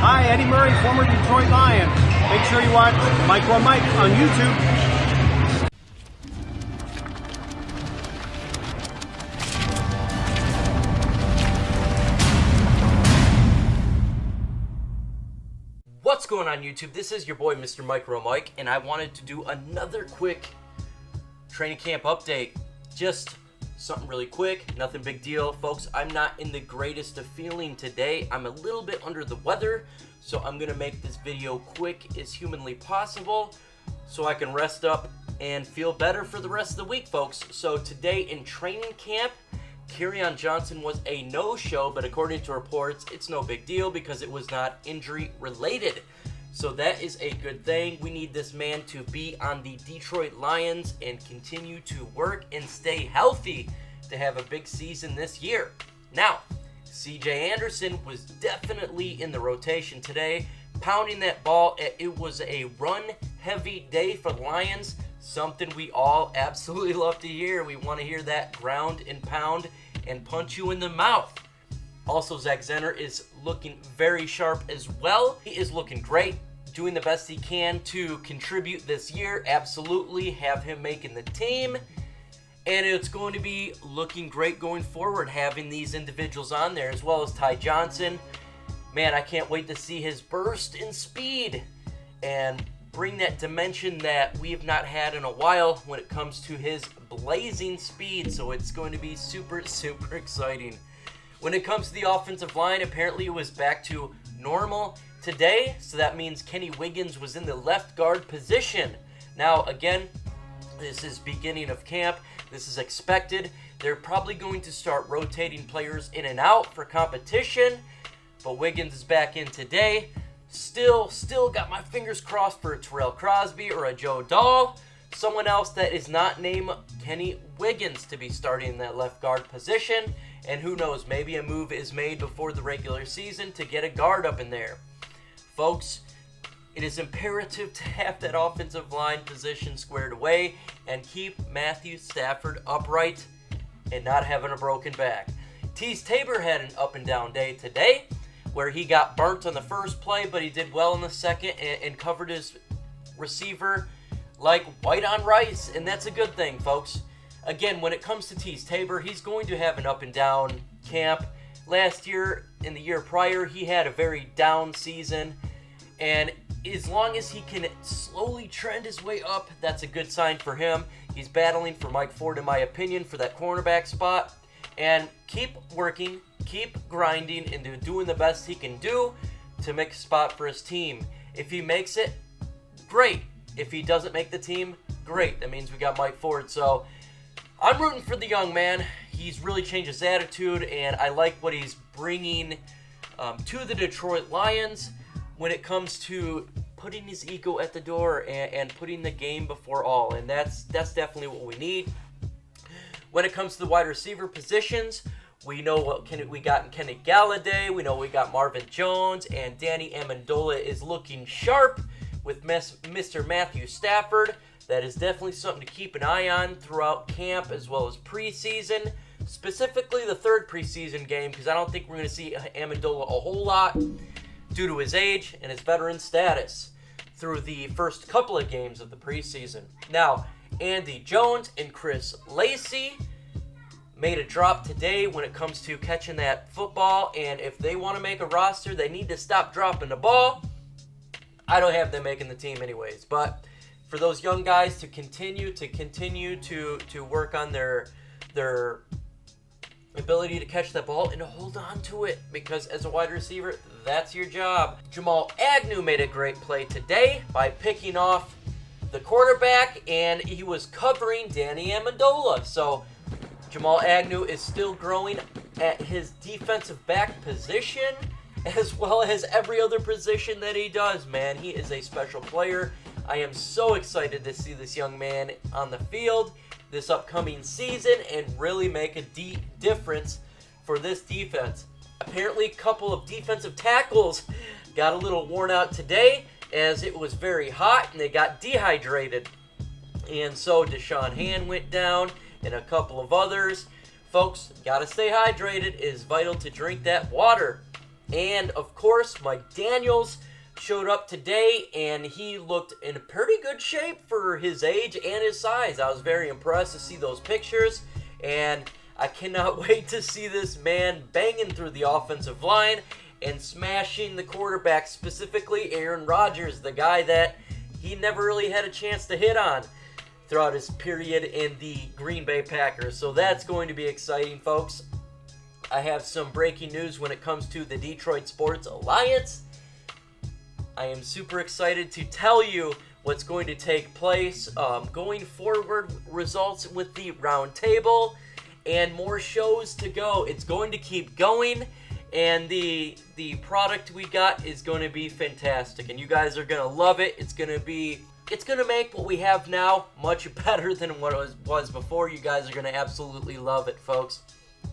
Hi, Eddie Murray, former Detroit Lion. Make sure you watch Mike on Mike on YouTube. What's going on YouTube? This is your boy Mr. Micro Mike, and I wanted to do another quick training camp update. Just something really quick, nothing big deal. Folks, I'm not in the greatest of feeling today. I'm a little bit under the weather, so I'm going to make this video quick as humanly possible so I can rest up and feel better for the rest of the week, folks. So today in training camp, Tirion Johnson was a no-show, but according to reports, it's no big deal because it was not injury-related. So that is a good thing. We need this man to be on the Detroit Lions and continue to work and stay healthy to have a big season this year. Now, C.J. Anderson was definitely in the rotation today, pounding that ball. It was a run-heavy day for the Lions, something we all absolutely love to hear. We want to hear that ground and pound and punch you in the mouth. Also, Zek Center is looking very sharp as well. He is looking great, doing the best he can to contribute this year. Absolutely have him making the team. And it's going to be looking great going forward, having these individuals on there, as well as Tirion Johnson. Man, I can't wait to see his burst in speed and bring that dimension that we have not had in a while when it comes to his blazing speed. So it's going to be super, super exciting. When it comes to the offensive line, apparently it was back to normal today, so that means Kenny Wiggins was in the left guard position. Now, again, this is beginning of camp. This is expected. They're probably going to start rotating players in and out for competition, but Wiggins is back in today. Still got my fingers crossed for a Terrell Crosby or a Joe Dahl, someone else that is not named Kenny Wiggins to be starting in that left guard position. And who knows, maybe a move is made before the regular season to get a guard up in there. Folks, it is imperative to have that offensive line position squared away and keep Matthew Stafford upright and not having a broken back. Tabor had an up and down day today where he got burnt on the first play, but he did well in the second and covered his receiver like white on rice, and that's a good thing, folks. Again, when it comes to Tabor, he's going to have an up and down camp. Last year and the year prior, he had a very down season. And as long as he can slowly trend his way up, that's a good sign for him. He's battling for Mike Ford, in my opinion, for that cornerback spot. And keep working, keep grinding, and doing the best he can do to make a spot for his team. If he makes it, great. If he doesn't make the team, great. That means we got Mike Ford. So I'm rooting for the young man. He's really changed his attitude, and I like what he's bringing to the Detroit Lions when it comes to putting his ego at the door and putting the game before all, and that's definitely what we need. When it comes to the wide receiver positions, we know what we got in Kenny Galladay. We know we got Marvin Jones, and Danny Amendola is looking sharp with Mr. Matthew Stafford. That is definitely something to keep an eye on throughout camp as well as preseason, specifically the third preseason game, because I don't think we're going to see Amendola a whole lot due to his age and his veteran status through the first couple of games of the preseason. Now, Andy Jones and Chris Lacey made a drop today when it comes to catching that football, and if they want to make a roster, they need to stop dropping the ball. I don't have them making the team anyways, but for those young guys to continue to work on their ability to catch that ball and hold on to it, because as a wide receiver, that's your job. Jamal Agnew made a great play today by picking off the quarterback, and he was covering Danny Amendola. So Jamal Agnew is still growing at his defensive back position as well as every other position that he does. Man, he is a special player. I am so excited to see this young man on the field this upcoming season and really make a deep difference for this defense. Apparently, a couple of defensive tackles got a little worn out today as it was very hot and they got dehydrated. And so Deshaun Hand went down and a couple of others. Folks, gotta stay hydrated. It is vital to drink that water. And of course, Mike Daniels showed up today, and he looked in pretty good shape for his age and his size. I was very impressed to see those pictures, and I cannot wait to see this man banging through the offensive line and smashing the quarterback, specifically Aaron Rodgers, the guy that he never really had a chance to hit on throughout his period in the Green Bay Packers. So that's going to be exciting, folks. I have some breaking news when it comes to the Detroit Sports Alliance. I am super excited to tell you what's going to take place going forward, results with the round table, and more shows to go. It's going to keep going, and the product we got is going to be fantastic, and you guys are going to love it. It's going to make what we have now much better than what it was before. You guys are going to absolutely love it, folks.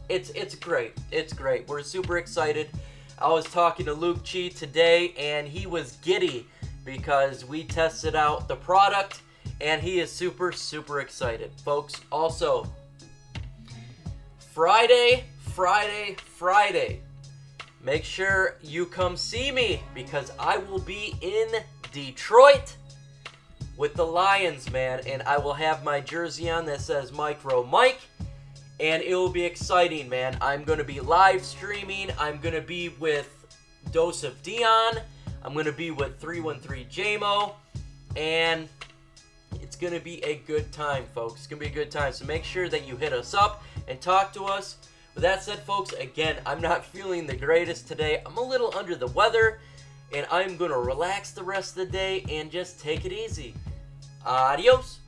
It's great. It's great. We're super excited. I was talking to Luke Chi today, and he was giddy because we tested out the product, and he is super, super excited. Folks, also, Friday, make sure you come see me because I will be in Detroit with the Lions, man, and I will have my jersey on that says Micro Mike. And it will be exciting, man. I'm going to be live streaming. I'm going to be with Dose of Dion. I'm going to be with 313 JMO. And it's going to be a good time, folks. It's going to be a good time. So make sure that you hit us up and talk to us. With that said, folks, again, I'm not feeling the greatest today. I'm a little under the weather. And I'm going to relax the rest of the day and just take it easy. Adios.